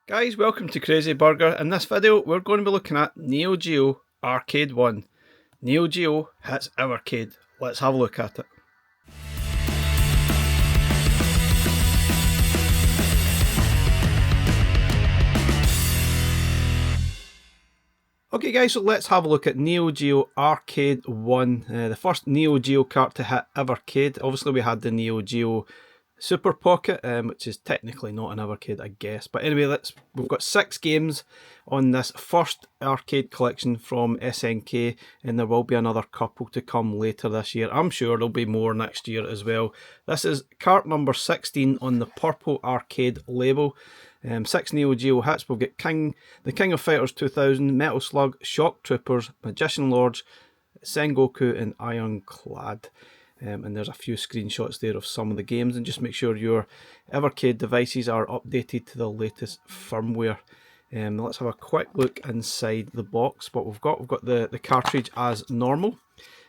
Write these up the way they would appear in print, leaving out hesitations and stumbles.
Guys, welcome to Crazy Burger. In this video, we're going to be looking at Neo Geo Arcade 1. Neo Geo hits Evercade. Let's have a look at it. Okay guys, so let's have a look at Neo Geo Arcade 1. The first Neo Geo cart to hit Evercade. Obviously we had the Neo Geo Super Pocket, which is technically not an Evercade, I guess. But anyway, we've got 6 games on this first arcade collection from SNK, and there will be another couple to come later this year. I'm sure there'll be more next year as well. This is cart number 16 on the purple arcade label. 6 Neo Geo hits. We'll get the King of Fighters 2000, Metal Slug, Shock Troopers, Magician Lords, Sengoku, and Iron Clad. And there's a few screenshots there of some of the games, and just make sure your Evercade devices are updated to the latest firmware. Let's have a quick look inside the box. What we've got the cartridge as normal,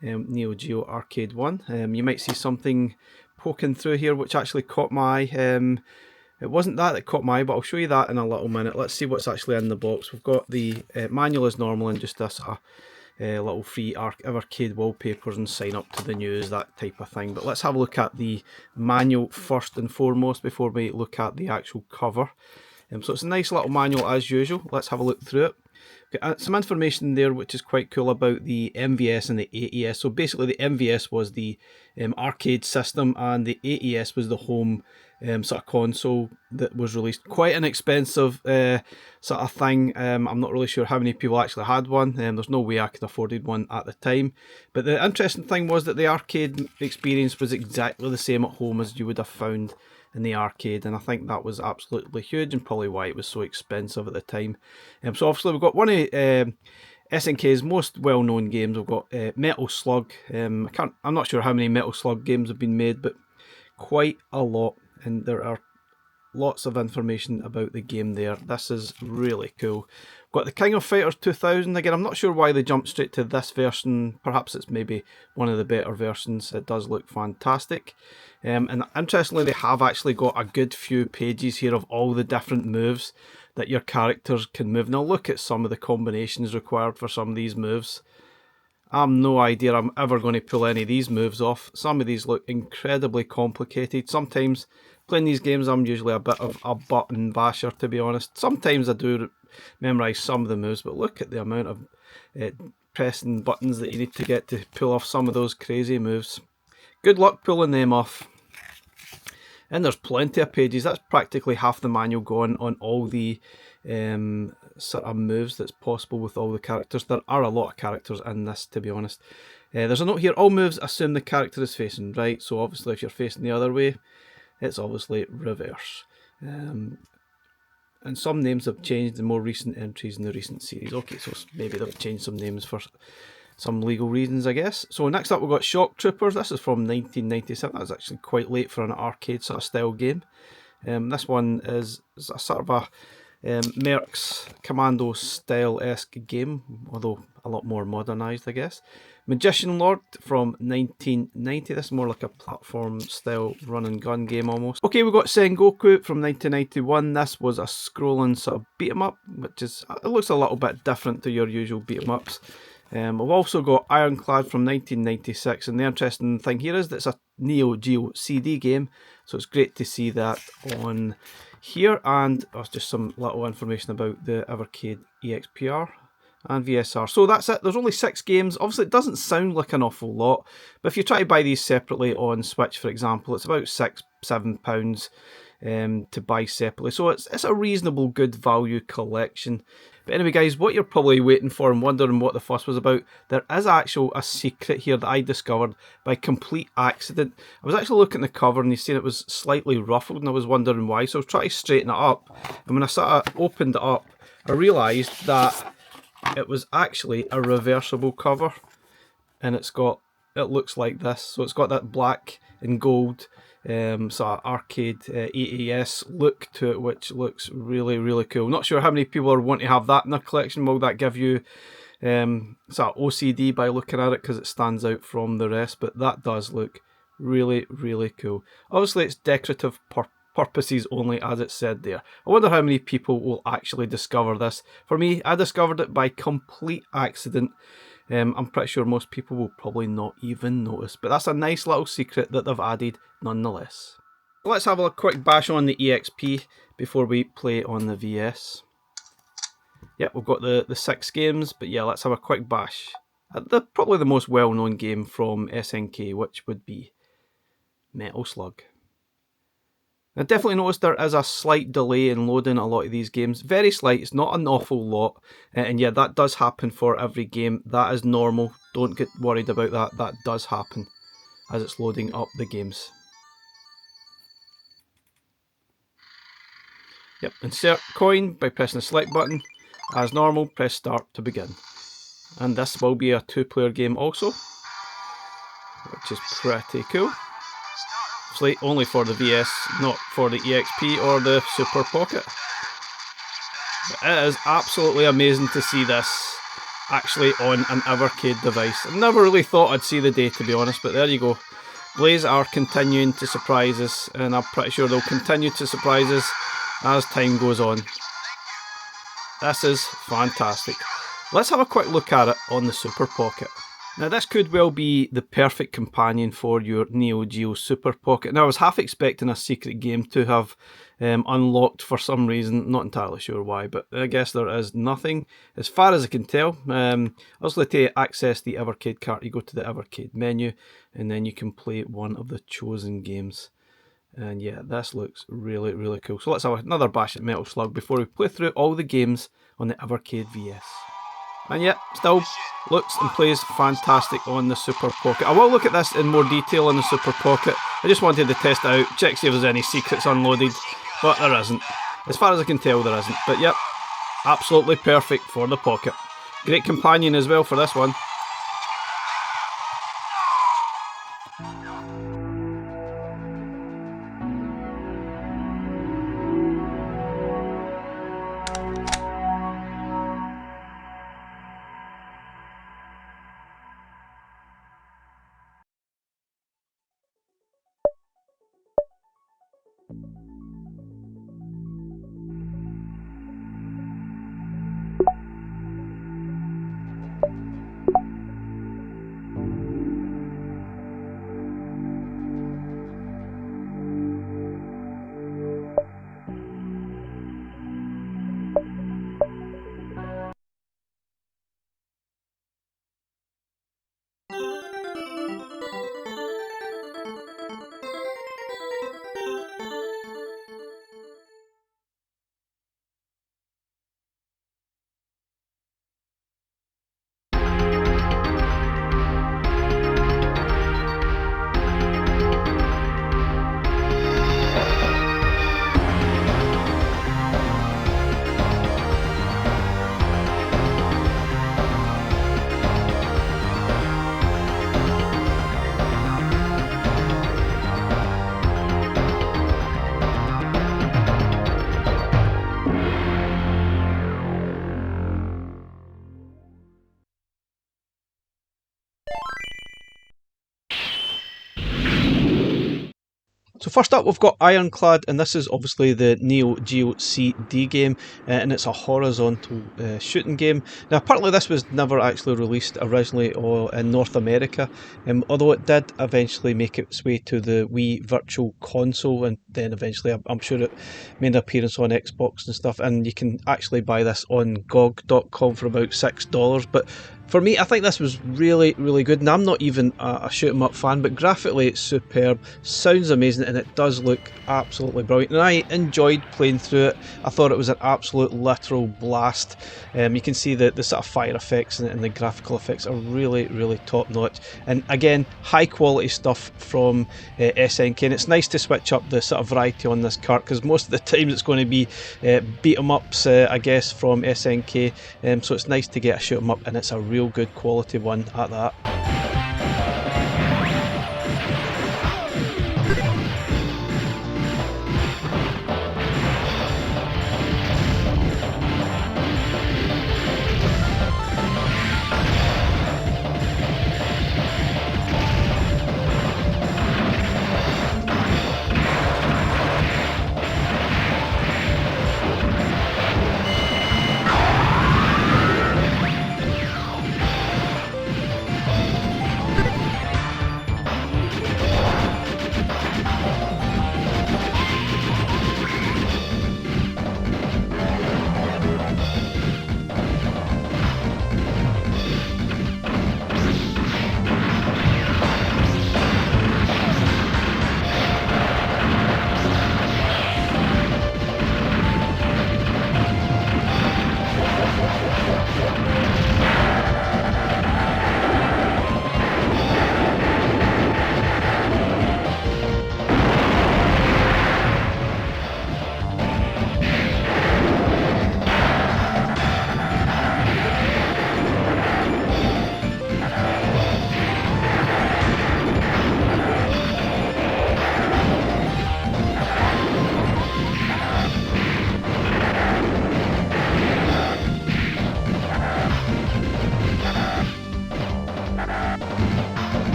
Neo Geo Arcade 1. You might see something poking through here which actually caught my eye. It wasn't that caught my eye, but I'll show you that in a little minute. Let's see what's actually in the box. We've got the manual as normal, and just this little free Evercade wallpapers and sign up to the news, that type of thing. But let's have a look at the manual first and foremost before we look at the actual cover. So it's a nice little manual as usual. Let's have a look through it. Got some information there which is quite cool about the MVS and the AES. So basically the MVS was the arcade system, and the AES was the home sort of console that was released. Quite an expensive sort of thing. I'm not really sure how many people actually had one. There's no way I could afford one at the time. But the interesting thing was that the arcade experience was exactly the same at home as you would have found in the arcade, and I think that was absolutely huge and probably why it was so expensive at the time. So obviously we've got one of SNK's most well-known games. We've got Metal Slug. I'm not sure how many Metal Slug games have been made, but quite a lot, and there are lots of information about the game there. This is really cool. We've got the King of Fighters 2000. Again, I'm not sure why they jumped straight to this version. Perhaps it's maybe one of the better versions. It does look fantastic. And interestingly, they have actually got a good few pages here of all the different moves that your characters can move. Now look at some of the combinations required for some of these moves. I have no idea I'm ever going to pull any of these moves off. Some of these look incredibly complicated. Sometimes playing these games, I'm usually a bit of a button basher, to be honest. Sometimes I do memorise some of the moves, but look at the amount of pressing buttons that you need to get to pull off some of those crazy moves. Good luck pulling them off. And there's plenty of pages. That's practically half the manual gone on all the sort of moves that's possible with all the characters. There are a lot of characters in this, to be honest. There's a note here: all moves assume the character is facing right. So obviously if you're facing the other way, it's obviously reverse. And some names have changed in more recent entries in the recent series. Okay, so maybe they've changed some names for some legal reasons, I guess. So next up we've got Shock Troopers. This is from 1997. That was actually quite late for an arcade sort of style game. This one is a sort of a Mercs Commando style-esque game, although a lot more modernised, I guess. Magician Lord from 1990. This is more like a platform style run and gun game almost. Okay, we've got Sengoku from 1991. This was a scrolling sort of beat 'em up, which is, it looks a little bit different to your usual beat 'em ups. We've also got Ironclad from 1996, and the interesting thing here is that it's a Neo Geo CD game, so it's great to see that on here. And just some little information about the Evercade EXPR and VSR. So that's it. There's only 6 games. Obviously it doesn't sound like an awful lot, but if you try to buy these separately on Switch, for example, it's about £6-7 to buy separately. So it's a reasonable good value collection. But anyway guys, what you're probably waiting for and wondering what the fuss was about, there is actually a secret here that I discovered by complete accident. I was actually looking at the cover and you seen it was slightly ruffled, and I was wondering why, so I was trying to straighten it up, and when I sort of opened it up, I realised that it was actually a reversible cover, and it looks like this. So it's got that black and gold sort of arcade AES look to it, which looks really, really cool. Not sure how many people are wanting to have that in their collection. Will that give you sort of OCD by looking at it because it stands out from the rest? But that does look really, really cool. Obviously it's decorative purposes only, as it said there. I wonder how many people will actually discover this. For me, I discovered it by complete accident. I'm pretty sure most people will probably not even notice, but that's a nice little secret that they've added nonetheless. Let's have a quick bash on the EXP before we play on the VS. Yep, we've got the 6 games, but yeah, let's have a quick bash. Probably the most well-known game from SNK, which would be Metal Slug. I definitely noticed there is a slight delay in loading a lot of these games. Very slight, it's not an awful lot. And yeah, that does happen for every game. That is normal. Don't get worried about that. That does happen as it's loading up the games. Yep, insert coin by pressing the select button. As normal, press start to begin. And this will be a 2-player game also, which is pretty cool. Only for the VS, not for the EXP or the Super Pocket. But it is absolutely amazing to see this actually on an Evercade device. I never really thought I'd see the day, to be honest, but there you go. Blaze are continuing to surprise us, and I'm pretty sure they'll continue to surprise us as time goes on. This is fantastic. Let's have a quick look at it on the Super Pocket. Now this could well be the perfect companion for your Neo Geo Super Pocket. Now I was half expecting a secret game to have unlocked for some reason, not entirely sure why, but I guess there is nothing as far as I can tell. Also, to access the Evercade cart, you go to the Evercade menu and then you can play one of the chosen games. And yeah, this looks really, really cool. So let's have another bash at Metal Slug before we play through all the games on the Evercade VS. And yeah, still looks and plays fantastic on the Super Pocket. I will look at this in more detail on the Super Pocket. I just wanted to test it out, check see if there's any secrets unloaded, but there isn't. As far as I can tell, there isn't. But yep, absolutely perfect for the Pocket. Great companion as well for this one. So first up we've got Ironclad, and this is obviously the Neo Geo CD game, and it's a horizontal shooting game. Now apparently this was never actually released originally in North America, although it did eventually make its way to the Wii Virtual Console, and then eventually I'm sure it made an appearance on Xbox and stuff, and you can actually buy this on GOG.com for about $6, but for me, I think this was really, really good, and I'm not even a shoot 'em up fan, but graphically it's superb, sounds amazing, and it does look absolutely brilliant, and I enjoyed playing through it. I thought it was an absolute literal blast. You can see the sort of fire effects and the graphical effects are really, really top notch, and again, high quality stuff from SNK, and it's nice to switch up the sort of variety on this cart, because most of the time it's going to be beat 'em ups, I guess, from SNK, so it's nice to get a shoot 'em up, and it's a real good quality one at that.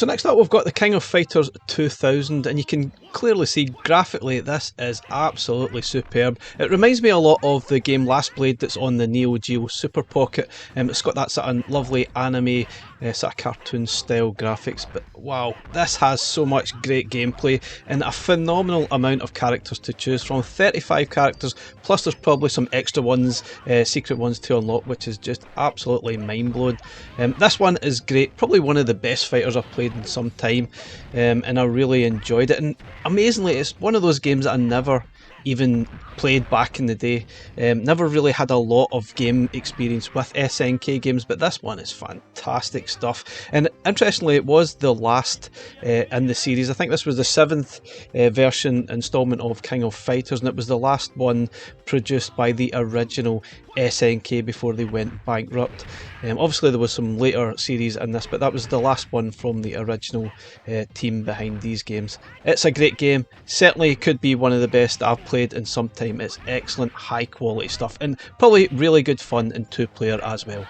So next up we've got the King of Fighters 2000, and you can clearly see graphically this is absolutely superb. It reminds me a lot of the game Last Blade that's on the Neo Geo Super Pocket. It's got that sort of lovely anime, sort of cartoon style graphics, but wow, this has so much great gameplay and a phenomenal amount of characters to choose from. 35 characters, plus there's probably some extra ones, secret ones to unlock, which is just absolutely mind-blowing. This one is great, probably one of the best fighters I've played in some time, and I really enjoyed it. And amazingly, it's one of those games that I never even played back in the day. Never really had a lot of game experience with SNK games, but this one is fantastic stuff. And interestingly, it was the last in the series. I think this was the 7th version installment of King of Fighters, and it was the last one produced by the original SNK before they went bankrupt. Obviously there was some later series in this, but that was the last one from the original team behind these games. It's a great game, certainly could be one of the best I've played in some time. It's excellent, high quality stuff, and probably really good fun in 2-player as well.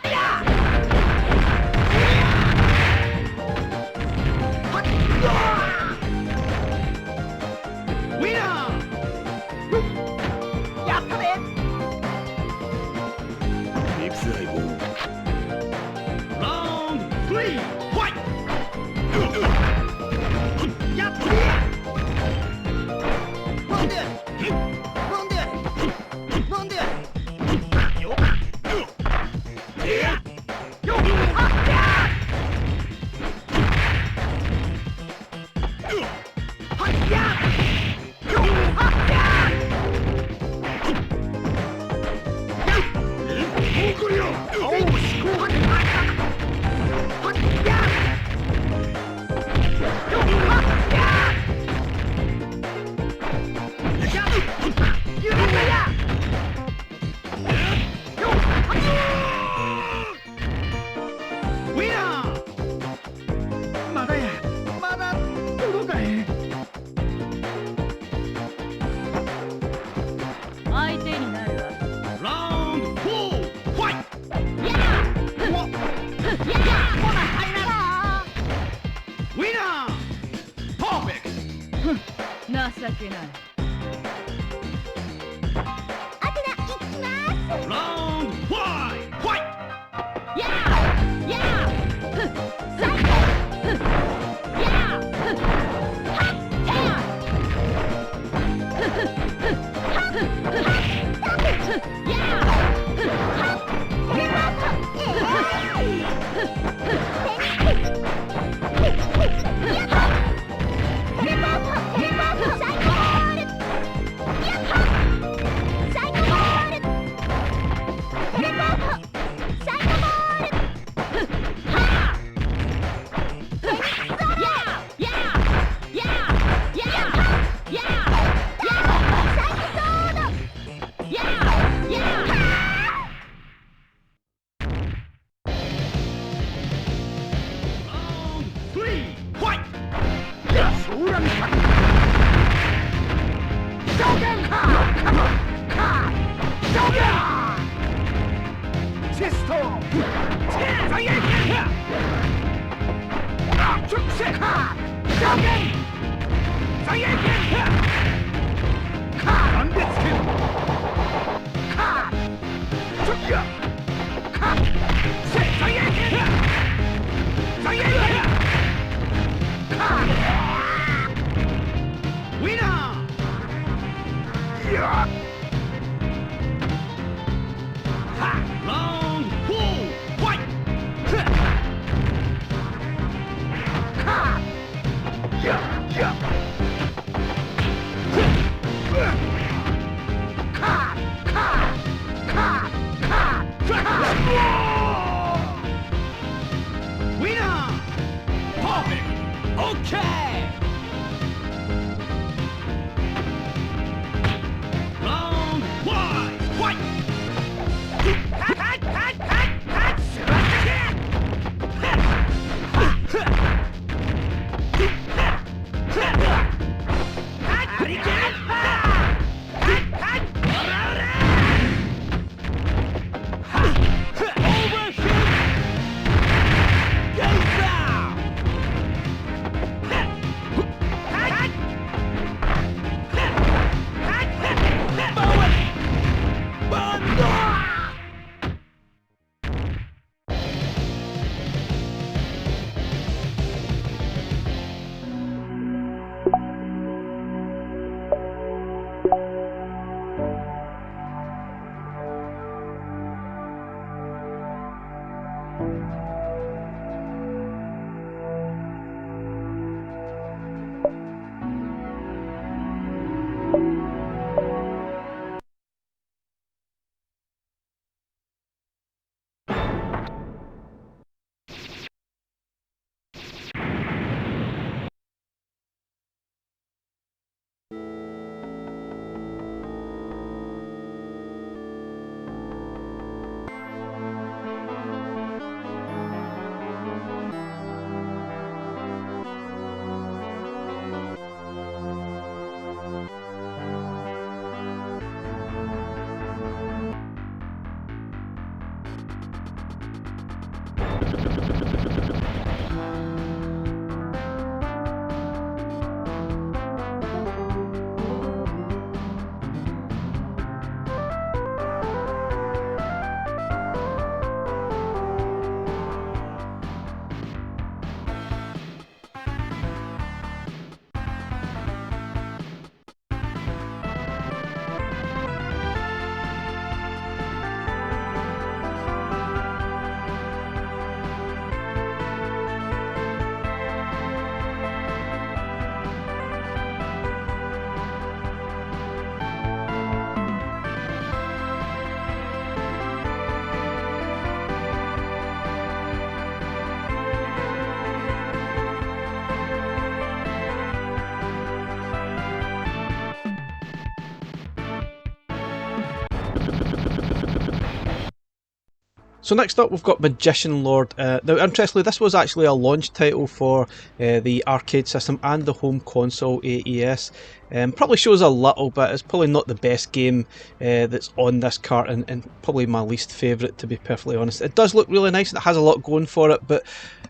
So next up we've got Magician Lord. Now interestingly, this was actually a launch title for the arcade system and the home console AES. Probably shows a little bit. It's probably not the best game that's on this cart, and probably my least favourite, to be perfectly honest. It does look really nice and it has a lot going for it, but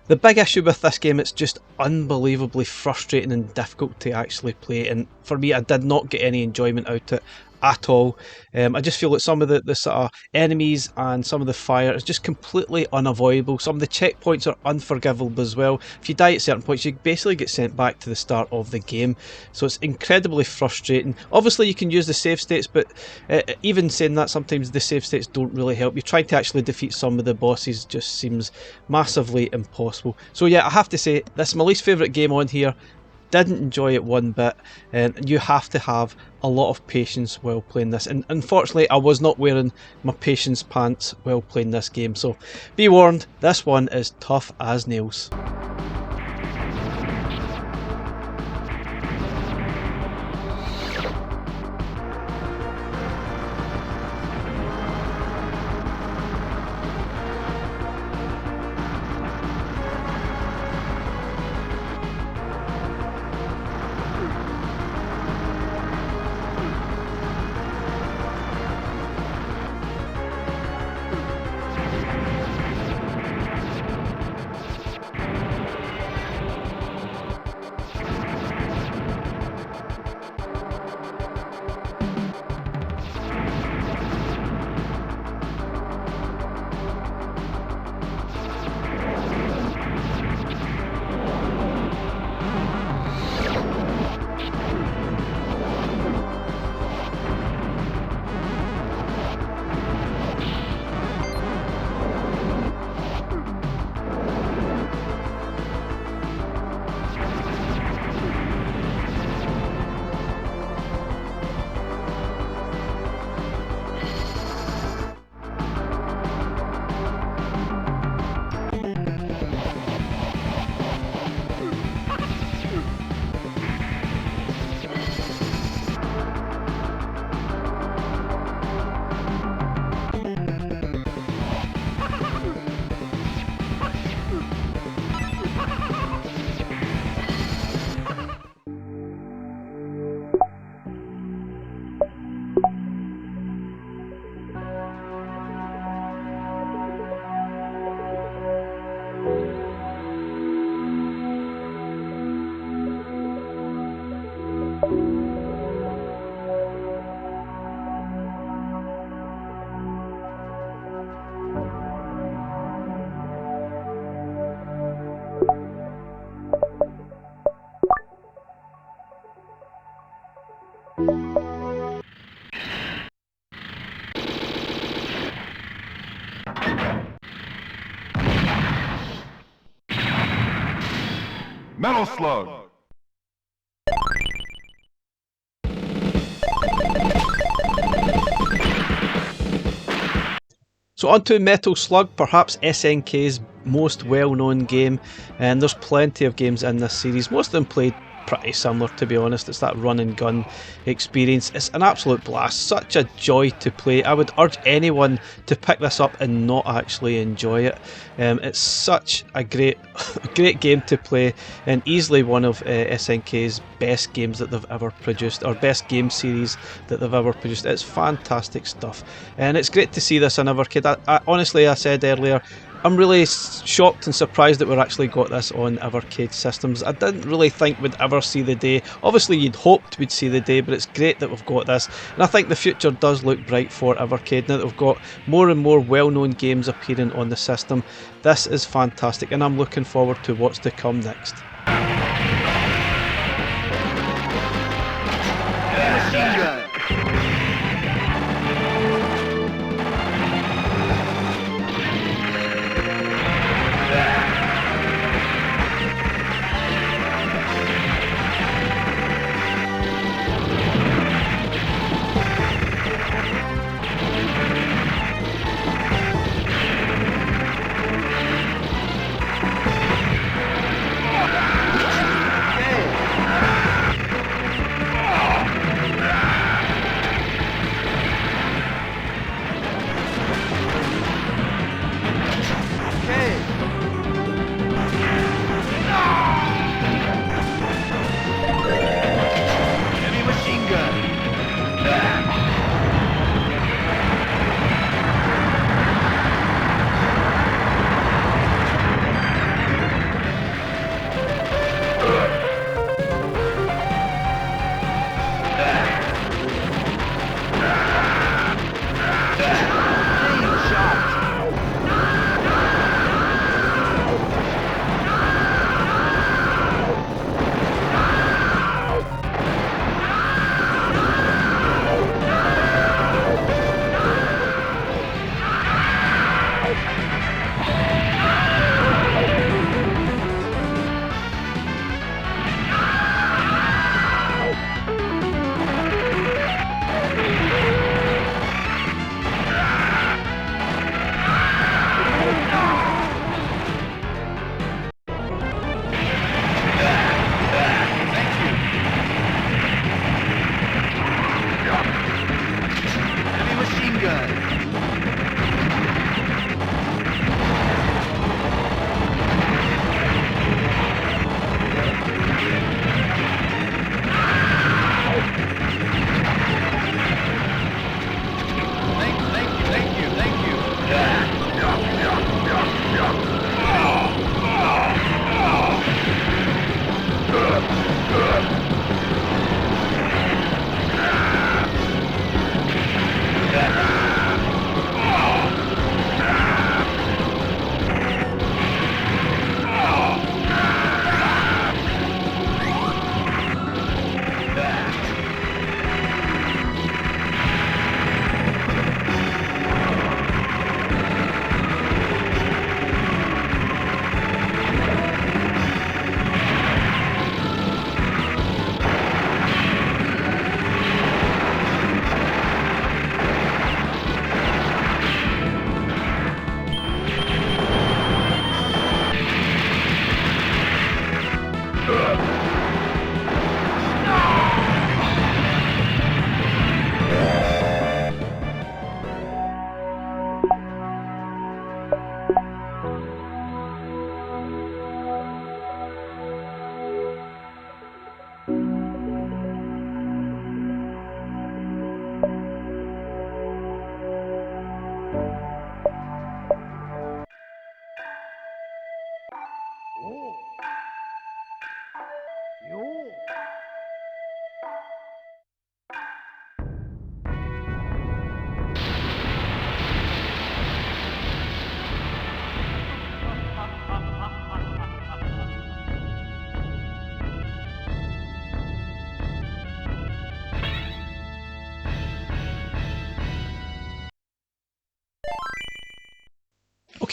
the big issue with this game, it's just unbelievably frustrating and difficult to actually play, and for me I did not get any enjoyment out of it at all. I just feel that some of the sort of enemies and some of the fire is just completely unavoidable. Some of the checkpoints are unforgivable as well. If you die at certain points, you basically get sent back to the start of the game, so it's incredibly frustrating. Obviously you can use the save states, but even saying that, sometimes the save states don't really help. You trying to actually defeat some of the bosses just seems massively impossible. So yeah, I have to say, this is my least favourite game on here. Didn't enjoy it one bit, and you have to have a lot of patience while playing this, and unfortunately I was not wearing my patience pants while playing this game, so be warned, this one is tough as nails. Metal Slug. So on to Metal Slug, perhaps SNK's most well-known game, and there's plenty of games in this series, most of them played pretty similar, to be honest. It's that run and gun experience. It's an absolute blast, such a joy to play. I would urge anyone to pick this up and not actually enjoy it. It's such a great game to play, and easily one of SNK's best games that they've ever produced, or best game series that they've ever produced. It's fantastic stuff, and it's great to see this in Evercade. Honestly, I said earlier, I'm really shocked and surprised that we've actually got this on Evercade systems. I didn't really think we'd ever see the day. Obviously you'd hoped we'd see the day, but it's great that we've got this, and I think the future does look bright for Evercade now that we've got more and more well-known games appearing on the system. This is fantastic, and I'm looking forward to what's to come next.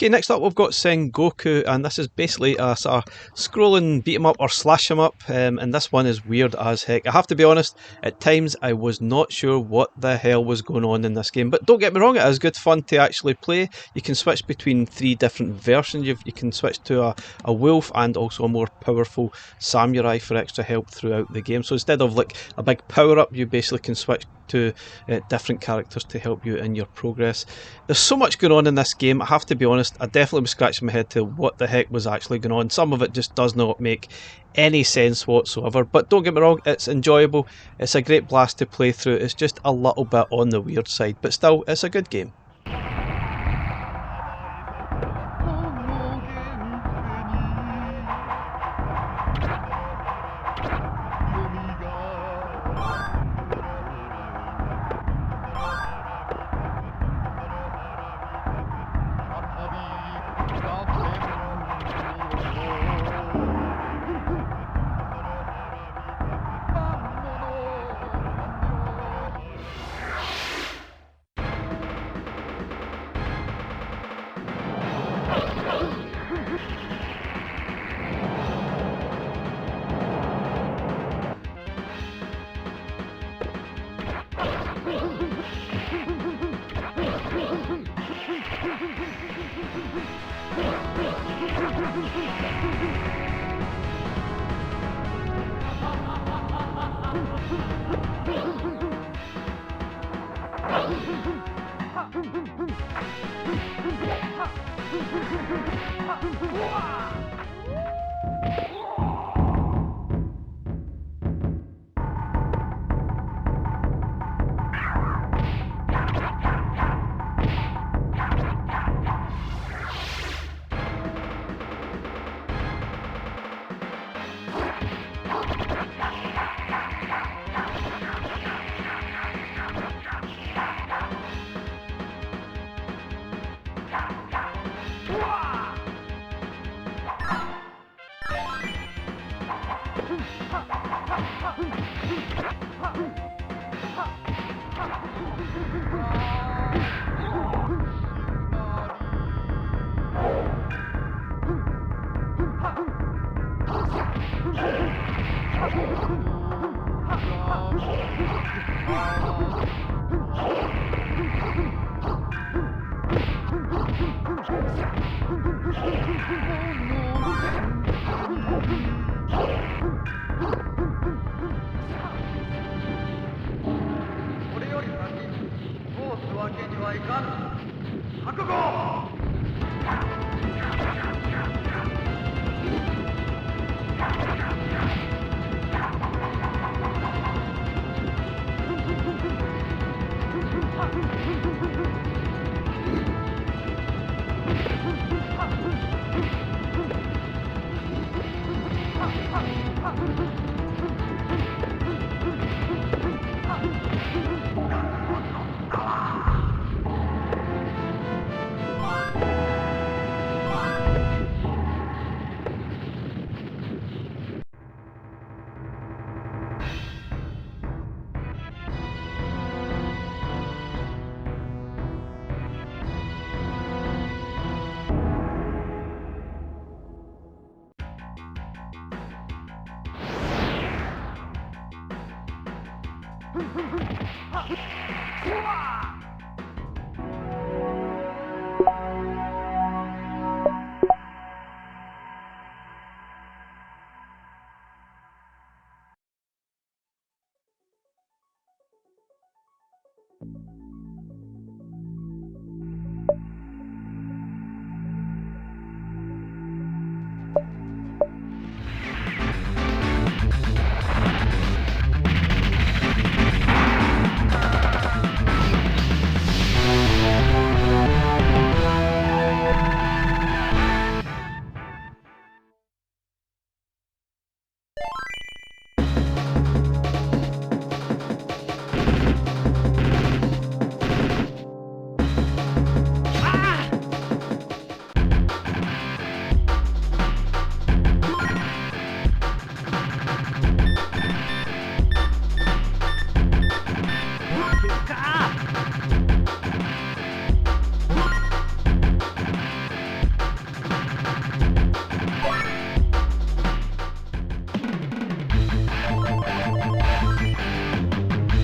Okay, next up we've got Sengoku, and this is basically a sort of scrolling beat 'em up or slash 'em up, and this one is weird as heck. I have to be honest, at times I was not sure what the hell was going on in this game, but don't get me wrong, it is good fun to actually play. You can switch between 3 different versions. You can switch to a wolf and also a more powerful samurai for extra help throughout the game. So instead of like a big power up, you basically can switch to different characters to help you in your progress. There's so much going on in this game, I have to be honest. I definitely was scratching my head to what the heck was actually going on. Some of it just does not make any sense whatsoever, but don't get me wrong, it's enjoyable. It's a great blast to play through. It's just a little bit on the weird side, but still, it's a good game.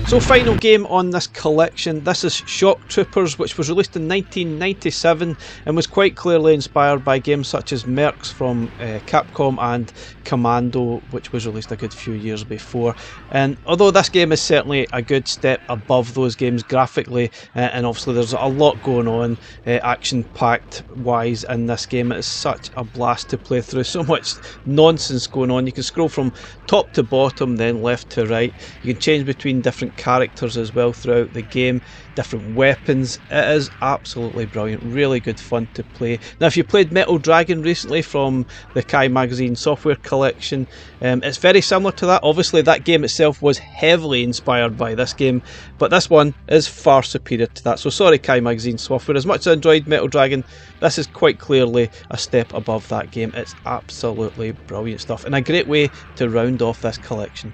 So final game on this collection, this is Shock Troopers, which was released in 1997 and was quite clearly inspired by games such as Mercs from Capcom and Commando, which was released a good few years before. And although this game is certainly a good step above those games graphically, and obviously there's a lot going on action-packed wise in this game, it is such a blast to play through, so much nonsense going on. You can scroll from top to bottom, then left to right. You can change between different characters as well throughout the game, different weapons. It is absolutely brilliant, really good fun to play. Now if you played Metal Dragon recently from the Kai Magazine software collection, it's very similar to that. Obviously that game itself was heavily inspired by this game, but this one is far superior to that. So sorry Kai Magazine software, as much as I enjoyed Metal Dragon, this is quite clearly a step above that game. It's absolutely brilliant stuff and a great way to round off this collection.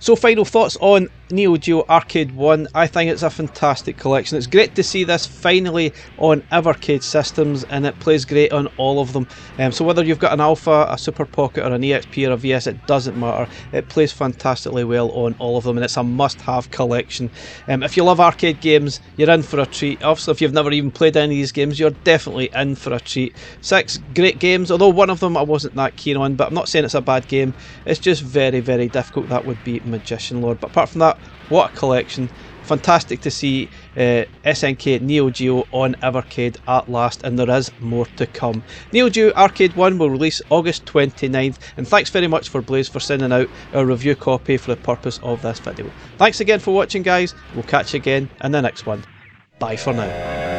So final thoughts on Neo Geo Arcade 1. I think it's a fantastic collection. It's great to see this finally on Evercade systems, and it plays great on all of them. So whether you've got an Alpha, a Super Pocket or an EXP or a VS, it doesn't matter. It plays fantastically well on all of them, and it's a must-have collection. If you love arcade games, you're in for a treat. Obviously, if you've never even played any of these games, you're definitely in for a treat. 6 great games, although one of them I wasn't that keen on, but I'm not saying it's a bad game. It's just very, very difficult. That would be Magician Lord. But apart from that, what a collection. Fantastic to see SNK Neo Geo on Evercade at last, and there is more to come. Neo Geo Arcade 1 will release August 29th, and thanks very much for Blaze for sending out our review copy for the purpose of this video. Thanks again for watching, guys. We'll catch you again in the next one. Bye for now.